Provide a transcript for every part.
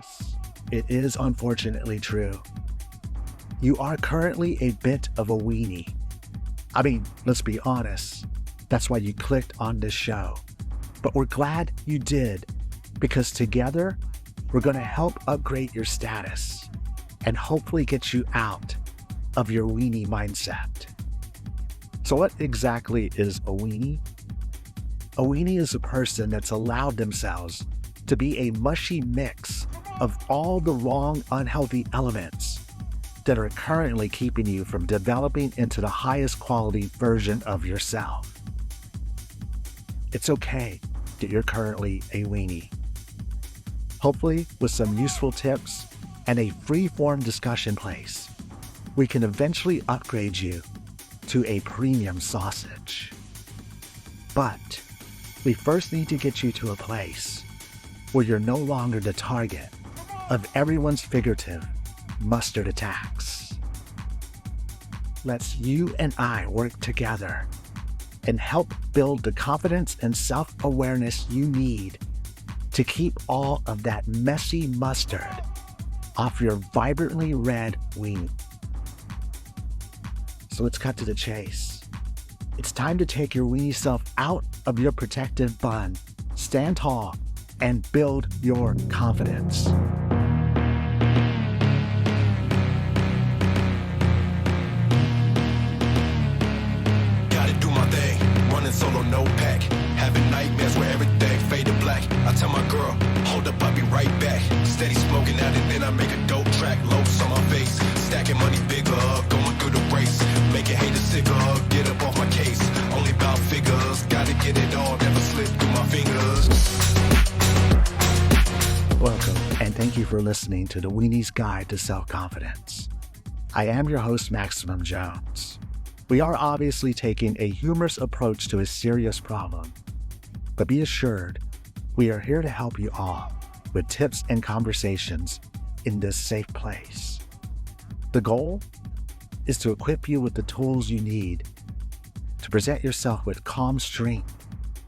Yes, it is unfortunately true. You are currently a bit of a weenie. I mean, let's be honest. That's why you clicked on this show. But we're glad you did, because together, we're going to help upgrade your status and hopefully get you out of your weenie mindset. So what exactly is a weenie? A weenie is a person that's allowed themselves to be a mushy mix of all the wrong, unhealthy elements that are currently keeping you from developing into the highest quality version of yourself. It's okay that you're currently a weenie. Hopefully, with some useful tips and a free-form discussion place, we can eventually upgrade you to a premium sausage. But we first need to get you to a place where you're no longer the target of everyone's figurative mustard attacks. Let's you and I work together and help build the confidence and self-awareness you need to keep all of that messy mustard off your vibrantly red weenie. So let's cut to the chase. It's time to take your weenie self out of your protective bun, stand tall, and build your confidence. Solo, no pack, having nightmares where everything faded black. I tell my girl, hold up, I'll be right back. Steady smoking out and then I make a dope track. Loafs on my face, stacking money bigger, going through the race, making haters sicker. Get up off my case, only about figures. Gotta get it all, never slip through my fingers. Welcome, and thank you for listening to the Weenie's Guide to Self-Confidence. I am your host, Maximum Jones. We are obviously taking a humorous approach to a serious problem, but be assured, we are here to help you all with tips and conversations in this safe place. The goal is to equip you with the tools you need to present yourself with calm strength,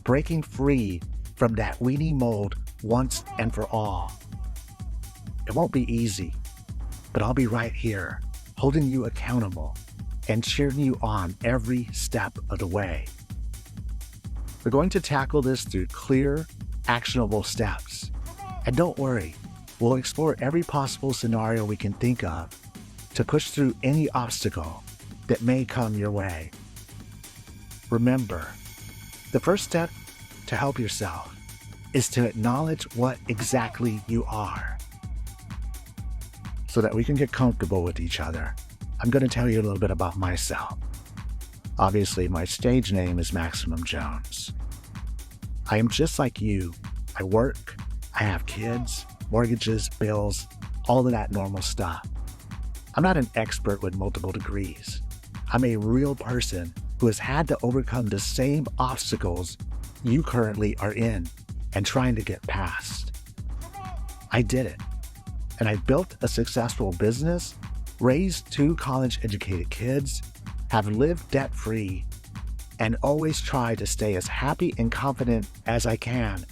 breaking free from that weenie mold once and for all. It won't be easy, but I'll be right here, holding you accountable and cheering you on every step of the way. We're going to tackle this through clear, actionable steps. And don't worry, we'll explore every possible scenario we can think of to push through any obstacle that may come your way. Remember, the first step to help yourself is to acknowledge what exactly you are. So that we can get comfortable with each other, I'm going to tell you a little bit about myself. Obviously, my stage name is Maximum Jones. I am just like you. I work, I have kids, mortgages, bills, all of that normal stuff. I'm not an expert with multiple degrees. I'm a real person who has had to overcome the same obstacles you currently are in and trying to get past. I did it, and I built a successful business, raised 2 college-educated kids, have lived debt-free, and always try to stay as happy and confident as I can,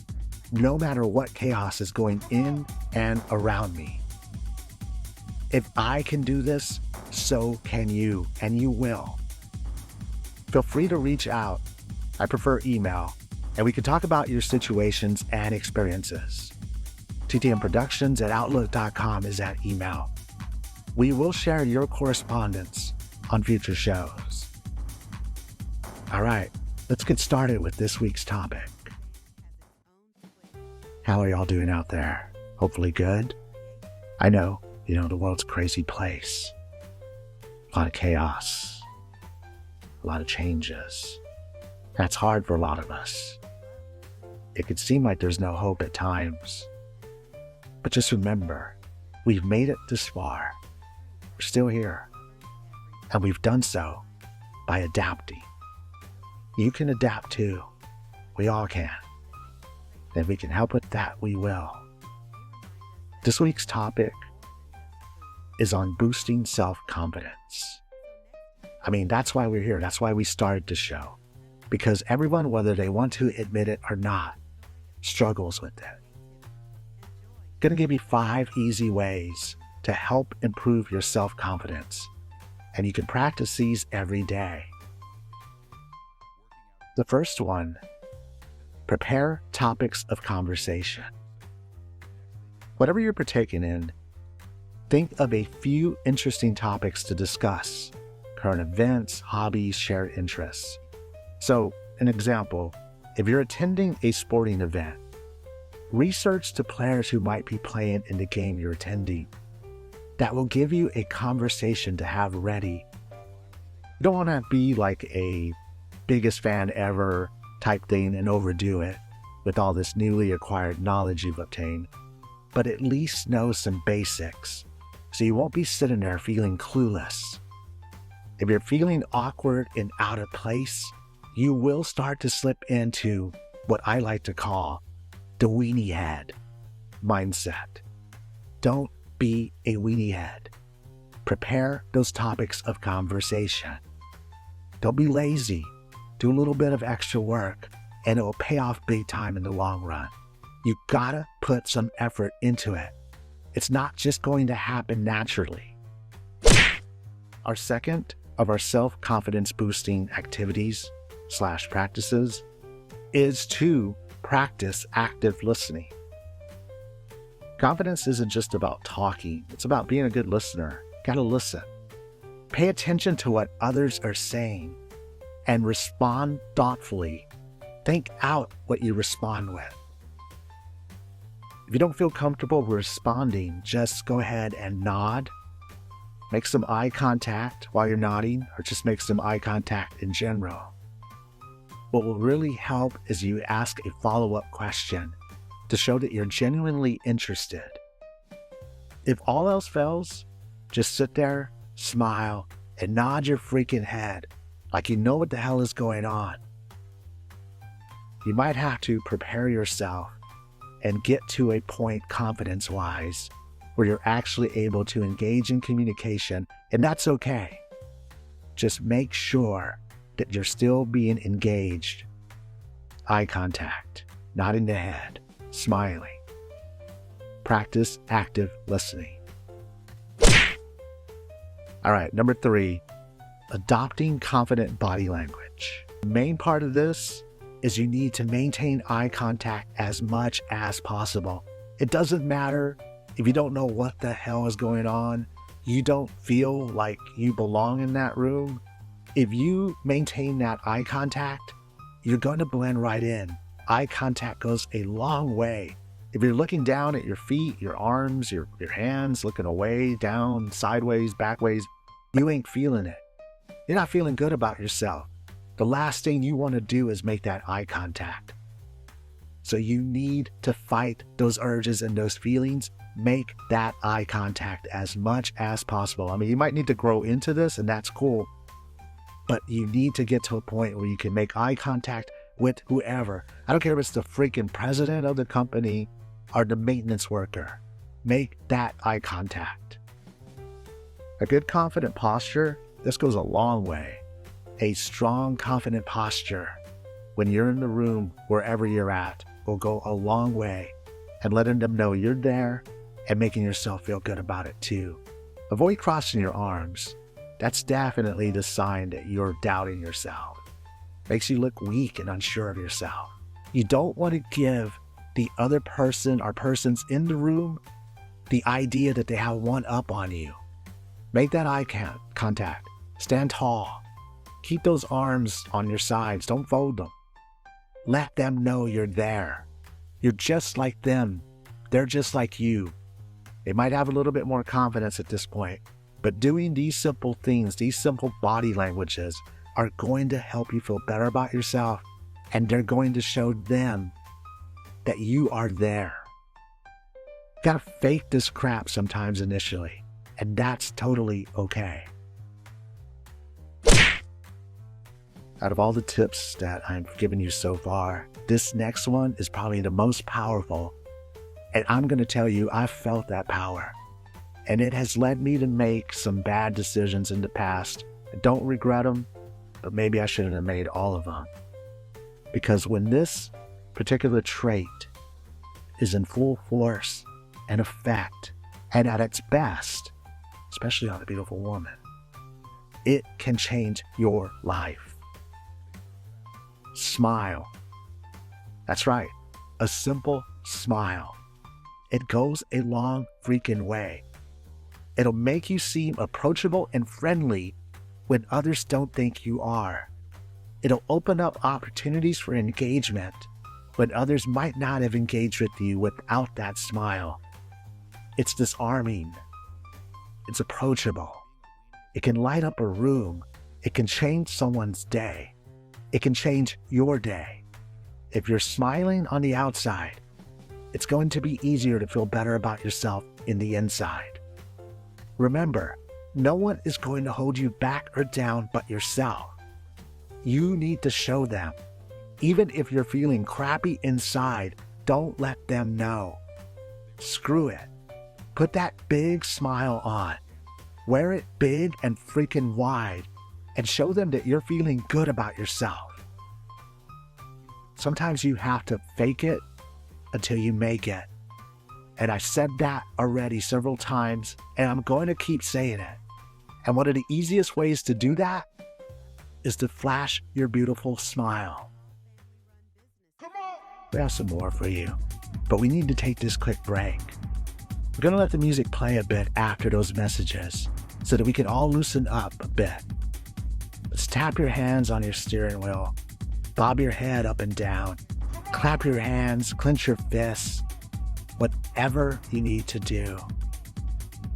no matter what chaos is going in and around me. If I can do this, so can you, and you will. Feel free to reach out. I prefer email, and we can talk about your situations and experiences. ttmproductions@outlook.com is that email. We will share your correspondence on future shows. All right, let's get started with this week's topic. How are y'all doing out there? Hopefully good. I know, the world's a crazy place. A lot of chaos, a lot of changes. That's hard for a lot of us. It could seem like there's no hope at times. But just remember, we've made it this far. We're still here, and we've done so by adapting. You can adapt too. We all can. And if we can help with that, we will. This week's topic is on boosting self-confidence. I mean, that's why we're here. That's why we started the show. Because everyone, whether they want to admit it or not, struggles with it. going to give you 5 easy ways to help improve your self-confidence. And you can practice these every day. The first one, prepare topics of conversation. Whatever you're partaking in, think of a few interesting topics to discuss. Current events, hobbies, shared interests. So, an example, if you're attending a sporting event, research the players who might be playing in the game you're attending. That will give you a conversation to have ready. You don't want to be like a biggest fan ever type thing and overdo it with all this newly acquired knowledge you've obtained, but at least know some basics so you won't be sitting there feeling clueless. If you're feeling awkward and out of place, you will start to slip into what I like to call the weenie head mindset. Don't be a weenie head. Prepare those topics of conversation. Don't be lazy. Do a little bit of extra work and it will pay off big time in the long run. You gotta put some effort into it. It's not just going to happen naturally. Our second of our self-confidence boosting activities / practices is to practice active listening. Confidence isn't just about talking, it's about being a good listener. Gotta listen. Pay attention to what others are saying and respond thoughtfully. Think out what you respond with. If you don't feel comfortable responding, just go ahead and nod. Make some eye contact while you're nodding, or just make some eye contact in general. What will really help is you ask a follow-up question to show that you're genuinely interested. If all else fails, just sit there, smile, and nod your freaking head like you know what the hell is going on. You might have to prepare yourself and get to a point confidence-wise where you're actually able to engage in communication, and that's okay. Just make sure that you're still being engaged. Eye contact, nodding the head, smiling. Practice active listening. All right, number 3, adopting confident body language. The main part of this is you need to maintain eye contact as much as possible. It doesn't matter if you don't know what the hell is going on, you don't feel like you belong in that room. If you maintain that eye contact, you're going to blend right in. Eye contact goes a long way. If you're looking down at your feet, your arms, your hands, looking away, down, sideways, backways, you ain't feeling it. You're not feeling good about yourself. The last thing you want to do is make that eye contact. So you need to fight those urges and those feelings. Make that eye contact as much as possible. I mean, you might need to grow into this, and that's cool. But you need to get to a point where you can make eye contact with whoever. I don't care if it's the freaking president of the company or the maintenance worker. Make that eye contact. A good confident posture, this goes a long way. A strong, confident posture when you're in the room, wherever you're at, will go a long way and letting them know you're there and making yourself feel good about it too. Avoid crossing your arms. That's definitely the sign that you're doubting yourself. Makes you look weak and unsure of yourself. You don't want to give the other person or persons in the room the idea that they have one up on you. Make that eye contact. Stand tall. Keep those arms on your sides. Don't fold them. Let them know you're there. You're just like them. They're just like you. They might have a little bit more confidence at this point, but doing these simple things, these simple body languages are going to help you feel better about yourself, and they're going to show them that you are there. You gotta fake this crap sometimes initially, and that's totally okay. Out of all the tips that I've given you so far, this next one is probably the most powerful. And I'm going to tell you, I've felt that power. And it has led me to make some bad decisions in the past. I don't regret them, but maybe I shouldn't have made all of them. Because when this particular trait is in full force, an effect, and at its best, especially on a beautiful woman, it can change your life. Smile. That's right, a simple smile. It goes a long freaking way. It'll make you seem approachable and friendly when others don't think you are. It'll open up opportunities for engagement when others might not have engaged with you without that smile. It's disarming. It's approachable. It can light up a room. It can change someone's day. It can change your day. If you're smiling on the outside, it's going to be easier to feel better about yourself in the inside. Remember, no one is going to hold you back or down but yourself. You need to show them. Even if you're feeling crappy inside, don't let them know. Screw it. Put that big smile on. Wear it big and freaking wide and show them that you're feeling good about yourself. Sometimes you have to fake it until you make it. And I said that already several times, and I'm going to keep saying it. And one of the easiest ways to do that is to flash your beautiful smile. We have some more for you, but we need to take this quick break. We're going to let the music play a bit after those messages so that we can all loosen up a bit. Let's tap your hands on your steering wheel, bob your head up and down, clap your hands, clench your fists, whatever you need to do.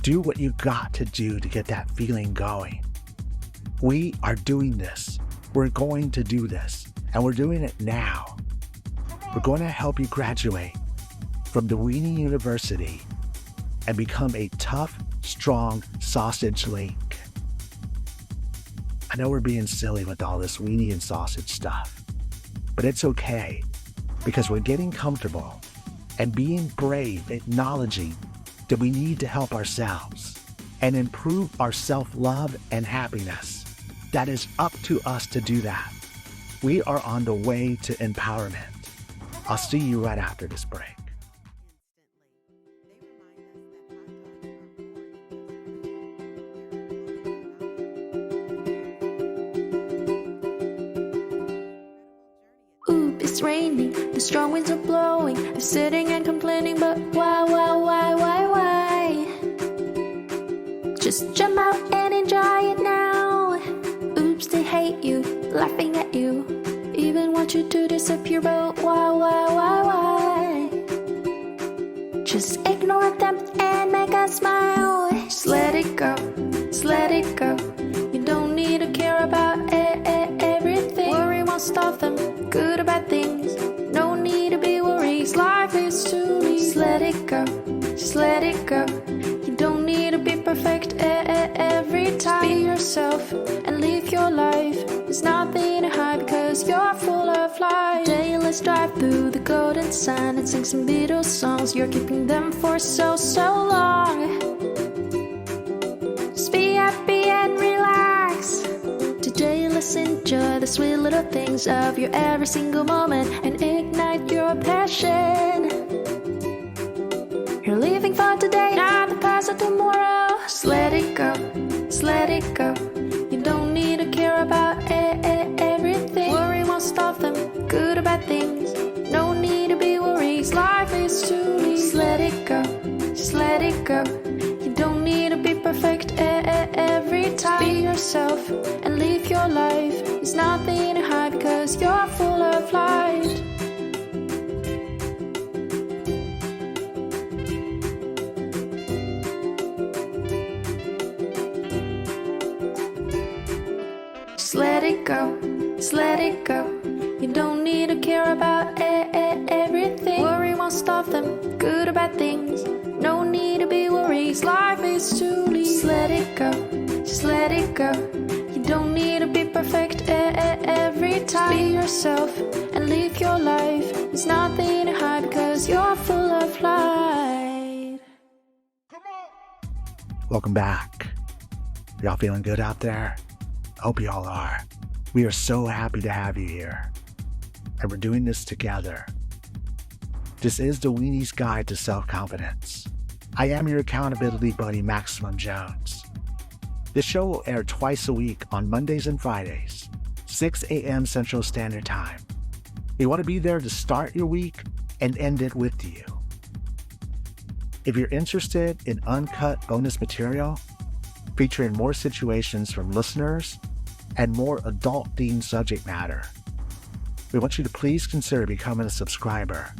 Do what you got to do to get that feeling going. We are doing this. We're going to do this, and we're doing it now. We're going to help you graduate from the Weenie University and become a tough, strong sausage link. I know we're being silly with all this weenie and sausage stuff, but it's okay because we're getting comfortable and being brave, acknowledging that we need to help ourselves and improve our self-love and happiness. That is up to us to do that. We are on the way to empowerment. I'll see you right after this break. Oop, it's raining, the strong winds are blowing. I'm sitting and complaining, but why? Just jump out and enjoy it now. Oops, they hate you, laughing at you, even want you to disappear, but why? Just ignore them and make us smile. Just let it go, just let it go. You don't need to care about everything. Worry won't stop them, good or bad things. No need to be worried, life is too easy. Just let it go, just let it go. You don't need to be perfect every time. Just be yourself and live your life. There's nothing to hide because you're full of life. Today let's drive through the golden sun and sing some Beatles songs. You're keeping them for so long. Just be happy and relax. Today let's enjoy the sweet little things of your every single moment and ignite your passion. You're living for today, not the past or tomorrow. Just let it go, just let it go. You don't need to care about everything. Worry won't stop them, good or bad things. No need to be worried, life is too easy. Just let it go, just let it go. You don't need to be perfect every time. Just be yourself and live your life. There's nothing to hide because you're full of light. Just let it go, just let it go. You don't need to care about everything. Worry won't stop them, good or bad things. No need to be worried, life is too easy. Just let it go, just let it go. You don't need to be perfect every time. Just be yourself and live your life. There's nothing to hide because you're full of light. Welcome back. Y'all feeling good out there? I hope y'all are. We are so happy to have you here. And we're doing this together. This is the Weenie's Guide to Self-Confidence. I am your accountability buddy, Maximum Jones. This show will air twice a week on Mondays and Fridays, 6 a.m. Central Standard Time. We want to be there to start your week and end it with you. If you're interested in uncut bonus material, featuring more situations from listeners and more adult-themed subject matter, we want you to please consider becoming a subscriber.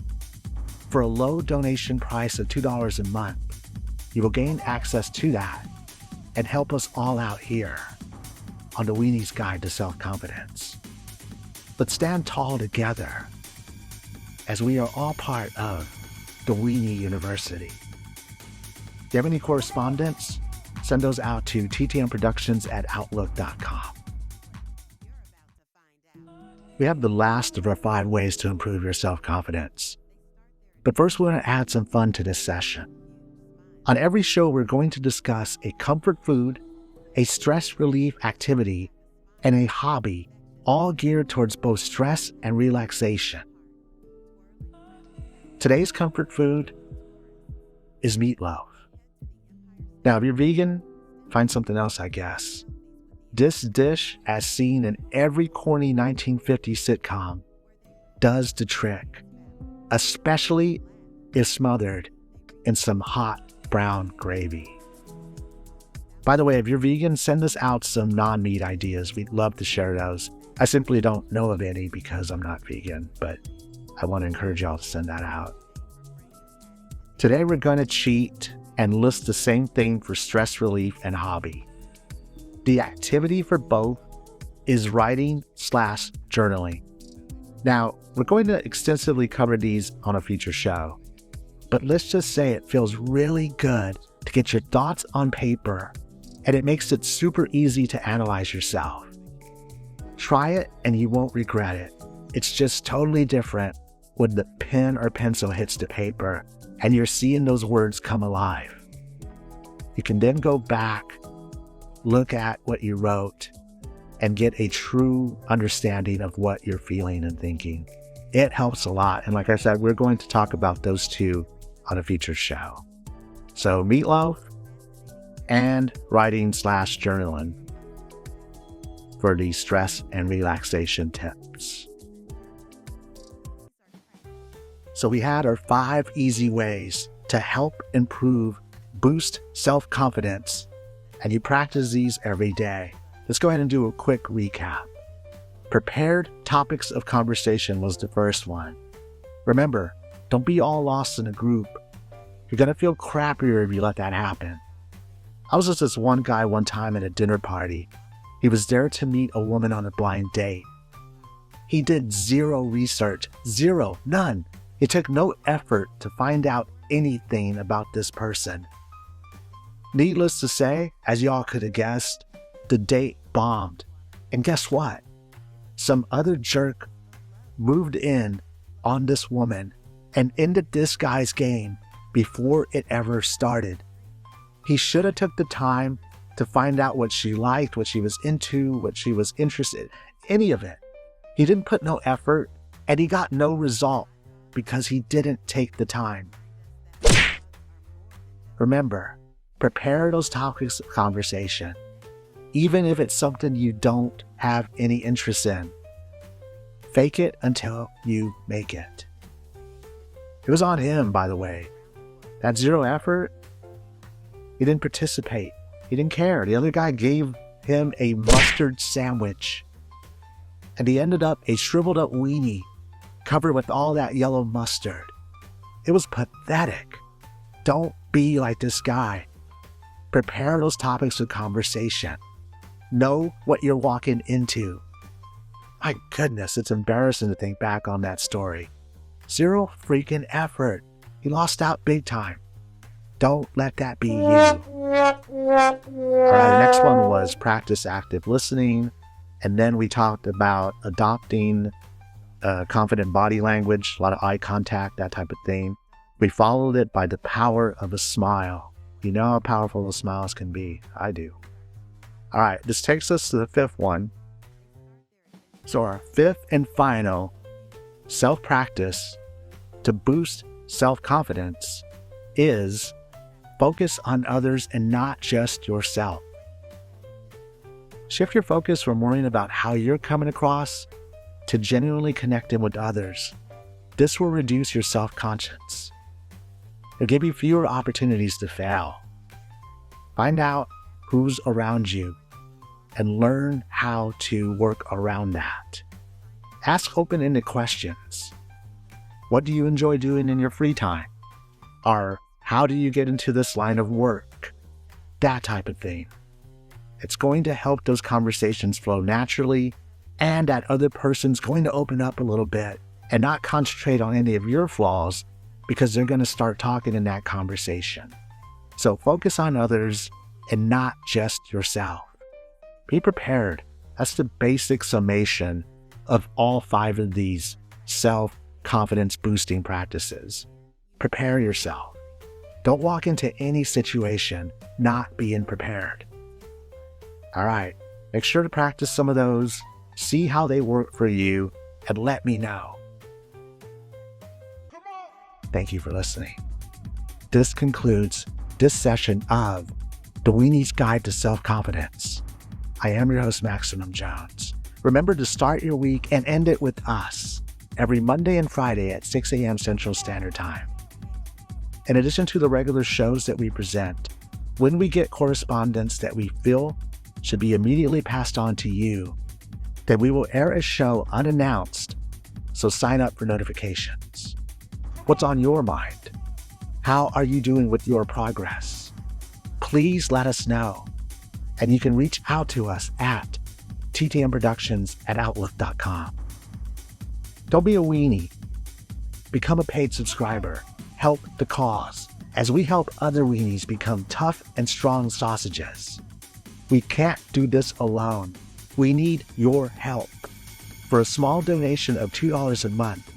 For a low donation price of $2 a month, you will gain access to that and help us all out here on the Weenies Guide to Self-Confidence. Let's stand tall together as we are all part of the WEENIE University. If you have any correspondence, send those out to ttmproductions@outlook.com. We have the last of our 5 ways to improve your self-confidence. But first, we're going to add some fun to this session. On every show, we're going to discuss a comfort food, a stress relief activity, and a hobby, all geared towards both stress and relaxation. Today's comfort food is meatloaf. Now, if you're vegan, find something else, I guess. This dish, as seen in every corny 1950s sitcom, does the trick, especially if smothered in some hot brown gravy. By the way, if you're vegan, send us out some non-meat ideas. We'd love to share those. I simply don't know of any because I'm not vegan, but I want to encourage y'all to send that out. Today we're going to cheat and list the same thing for stress relief and hobby. The activity for both is writing/journaling. Now, we're going to extensively cover these on a future show, but let's just say it feels really good to get your thoughts on paper, and it makes it super easy to analyze yourself. Try it and you won't regret it. It's just totally different when the pen or pencil hits the paper and you're seeing those words come alive. You can then go back, look at what you wrote, and get a true understanding of what you're feeling and thinking. It helps a lot. And like I said, we're going to talk about those two on a future show. So meatloaf and writing/journaling for the stress and relaxation tips. So we had our 5 easy ways to help boost self-confidence, and you practice these every day. Let's go ahead and do a quick recap. Prepared topics of conversation was the first one. Remember, don't be all lost in a group. You're going to feel crappier if you let that happen. I was with this one guy one time at a dinner party. He was there to meet a woman on a blind date. He did zero research, none. It took no effort to find out anything about this person. Needless to say, as y'all could have guessed, the date bombed. And guess what? Some other jerk moved in on this woman and ended this guy's game before it ever started. He should have took the time to find out what she liked, what she was into, what she was interested in, any of it. He didn't put no effort, and he got no result because he didn't take the time. Remember, prepare those topics of conversation, even if it's something you don't have any interest in. Fake it until you make it. It was on him, by the way. That zero effort, he didn't participate. He didn't care. The other guy gave him a mustard sandwich, and he ended up a shriveled up weenie covered with all that yellow mustard. It was pathetic. Don't be like this guy. Prepare those topics of conversation. Know what you're walking into. My goodness, it's embarrassing to think back on that story. Zero freaking effort. He lost out big time. Don't let that be you. All right, the next one was practice active listening. And then we talked about adopting confident body language, a lot of eye contact, that type of thing. We followed it by the power of a smile. You know how powerful those smiles can be. I do. All right, this takes us to the 5th one. So our 5th and final self-practice to boost self-confidence is Focus on others and not just yourself. Shift your focus from worrying about how you're coming across to genuinely connecting with others. This will reduce your self-conscience. It'll give you fewer opportunities to fail. Find out who's around you and learn how to work around that. Ask open-ended questions. What do you enjoy doing in your free time? Or how do you get into this line of work? That type of thing. It's going to help those conversations flow naturally, and that other person's going to open up a little bit and not concentrate on any of your flaws because they're going to start talking in that conversation. So focus on others and not just yourself. Be prepared. That's the basic summation of all 5 of these self-confidence boosting practices. Prepare yourself. Don't walk into any situation not being prepared. All right, make sure to practice some of those, see how they work for you, and let me know. Thank you for listening. This concludes this session of The Weenies Guide to Self-Confidence. I am your host, Maximum Jones. Remember to start your week and end it with us every Monday and Friday at 6 a.m. Central Standard Time. In addition to the regular shows that we present, when we get correspondence that we feel should be immediately passed on to you, then we will air a show unannounced, so sign up for notifications. What's on your mind? How are you doing with your progress? Please let us know, and you can reach out to us at ttmproductions@outlook.com. Don't be a weenie. Become a paid subscriber. Help the cause as we help other weenies become tough and strong sausages. We can't do this alone. We need your help. For a small donation of $2 a month,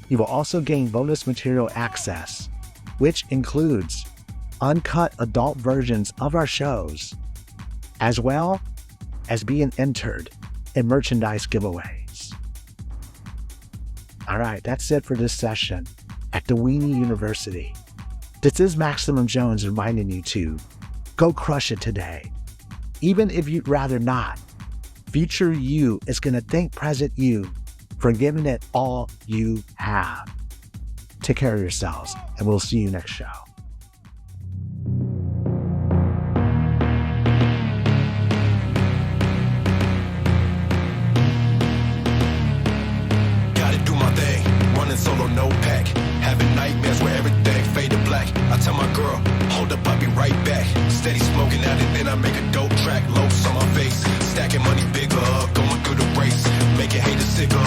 you will also gain bonus material access, which includes uncut adult versions of our shows, as well as being entered in merchandise giveaways. All right, that's it for this session at the Weenie University. This is Maximum Jones reminding you to go crush it today. Even if you'd rather not, future you is going to thank present you for giving it all you have. Take care of yourselves, and we'll see you next show. Gotta do my thing, running solo, no pack. Having nightmares where everything fade to black. I tell my girl, hold up, I'll be right back. Steady smoking out and then I make a dope track. Loafs on my face, stacking money bigger, going through the race. Making haters sicker,